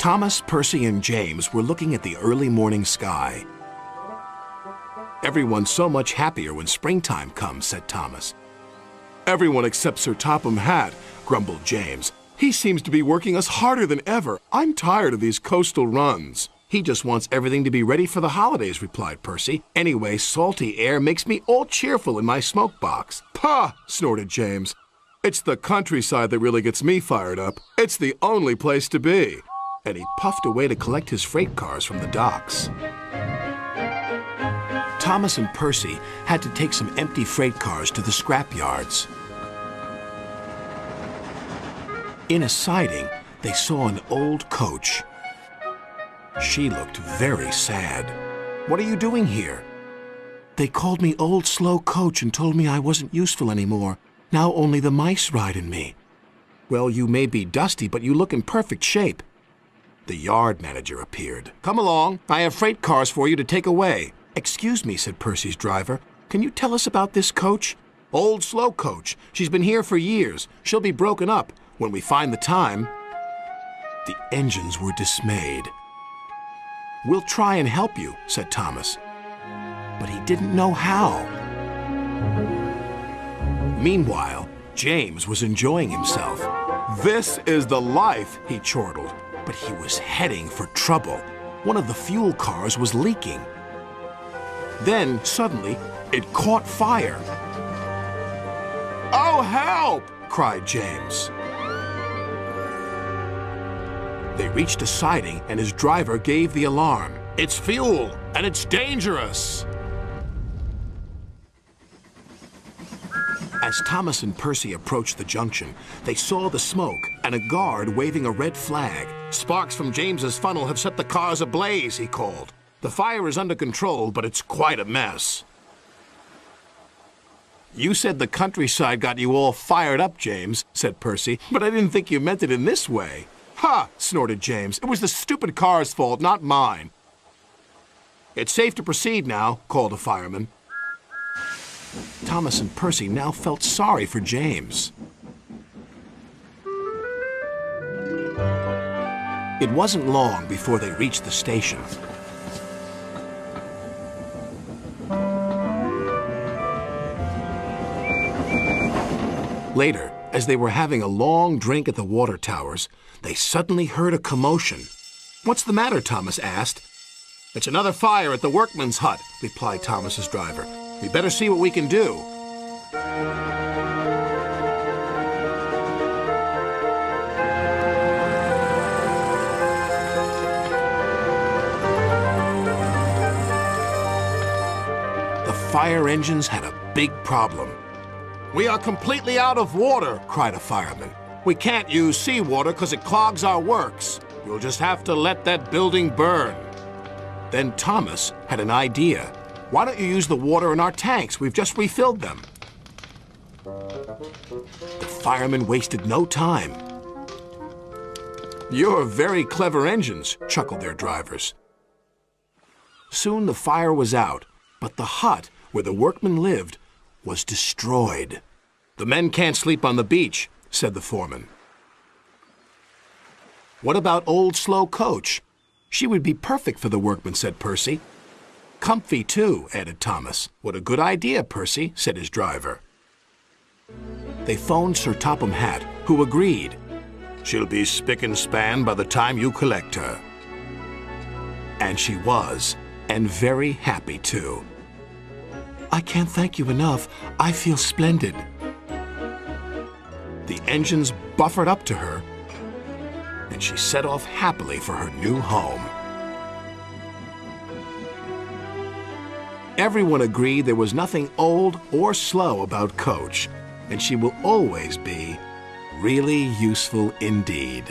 Thomas, Percy, and James were looking at the early morning sky. "Everyone's so much happier when springtime comes," said Thomas. "Everyone except Sir Topham Hatt," grumbled James. "He seems to be working us harder than ever. I'm tired of these coastal runs." "He just wants everything to be ready for the holidays," replied Percy. "Anyway, salty air makes me all cheerful in my smoke box." "Pah!" snorted James. "It's the countryside that really gets me fired up. It's the only place to be." And he puffed away to collect his freight cars from the docks. Thomas and Percy had to take some empty freight cars to the scrap yards. In a siding, they saw an old coach. She looked very sad. "What are you doing here?" "They called me Old Slow Coach and told me I wasn't useful anymore. Now only the mice ride in me." "Well, you may be dusty, but you look in perfect shape." The yard manager appeared. "Come along. I have freight cars for you to take away." "Excuse me," said Percy's driver. "Can you tell us about this coach?" "Old Slow Coach. She's been here for years. She'll be broken up when we find the time." The engines were dismayed. "We'll try and help you," said Thomas. But he didn't know how. Meanwhile, James was enjoying himself. "This is the life," he chortled. But he was heading for trouble. One of the fuel cars was leaking. Then, suddenly, it caught fire. "Oh, help!" cried James. They reached a siding, and his driver gave the alarm. "It's fuel, and it's dangerous!" As Thomas and Percy approached the junction, they saw the smoke and a guard waving a red flag. "Sparks from James's funnel have set the cars ablaze," he called. "The fire is under control, but it's quite a mess." "You said the countryside got you all fired up, James," said Percy, "but I didn't think you meant it in this way." "Ha!" snorted James. "It was the stupid car's fault, not mine." "It's safe to proceed now," called a fireman. Thomas and Percy now felt sorry for James. It wasn't long before they reached the station. Later, as they were having a long drink at the water towers, they suddenly heard a commotion. "What's the matter?" Thomas asked. "It's another fire at the workman's hut," replied Thomas's driver. "We better see what we can do." The fire engines had a big problem. "We are completely out of water," cried a fireman. "We can't use seawater because it clogs our works. You'll just have to let that building burn." Then Thomas had an idea. "Why don't you use the water in our tanks? We've just refilled them." The firemen wasted no time. "You're very clever engines," chuckled their drivers. Soon the fire was out, but the hut where the workmen lived was destroyed. "The men can't sleep on the beach," said the foreman. "What about Old Slow Coach? She would be perfect for the workmen," said Percy. "Comfy, too," added Thomas. "What a good idea, Percy," said his driver. They phoned Sir Topham Hatt, who agreed. "She'll be spick and span by the time you collect her." And she was, and very happy, too. "I can't thank you enough. I feel splendid." The engines buffered up to her, and she set off happily for her new home. Everyone agreed there was nothing old or slow about Coach, and she will always be really useful indeed.